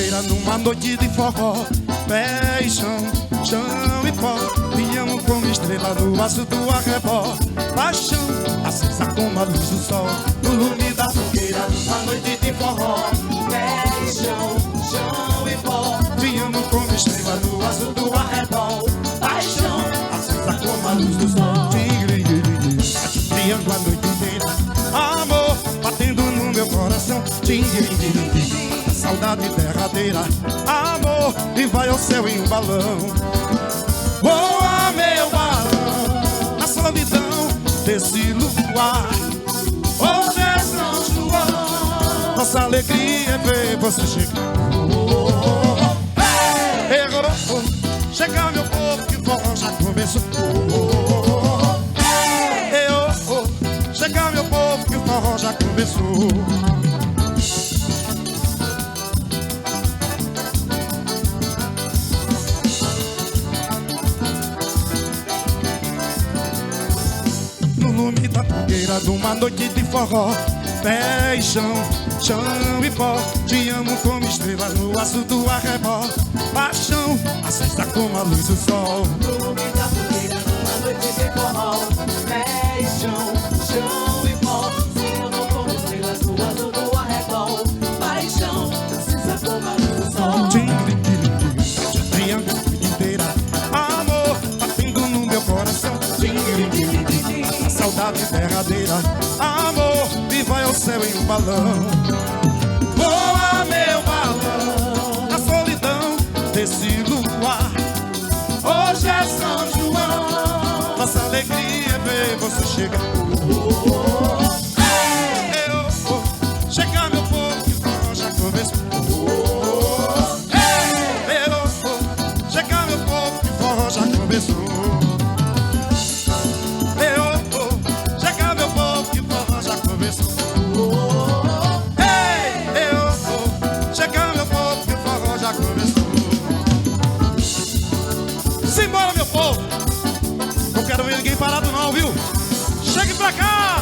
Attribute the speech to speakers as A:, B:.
A: fogueira numa noite de forró. Pé e chão, chão e pó. Me amo como estrela no aço do arrebó. Paixão, acesa como a luz do sol. No lume da fogueira numa noite de forró.
B: Pé e chão, chão e pó.
A: Me amo como estrela no aço do arrebó.
B: Paixão,
A: acesa como a luz do sol. Triângulo a noite inteira. Amor, batendo no meu coração. Saudade derradeira. Amor, e vai ao céu em um balão. Voa meu balão na solidão desse luar. Hoje é São João. Nossa alegria é ver você chegar. Errou, chega meu povo que o forró já começou. Chega meu povo que o forró já começou. No lume da fogueira de uma noite de forró. Pé e chão, chão e pó. Te amo como estrela no aço do arrebó. Paixão, acesa como a luz do sol.
B: no lume da fogueira numa noite de forró. Pé e chão, chão e pó. Se amor como estrelas no azul do arrebol. Paixão, acesa como a luz do sol.
A: Triângulo a vida inteira. Amor, batendo no meu coração. A saudade derradeira. Amor, e vai ao céu em um balão. Voa meu balão na solidão desse luar. Hoje é São João. Nossa alegria é ver você chegar. Chega meu povo que o forró já começou. Chega meu povo que o forró já começou. Chega meu povo que o forró já começou. Chega meu povo que o forró já começou. Simbora meu povo. Não quero ver ninguém parado não, viu? Chegue pra cá.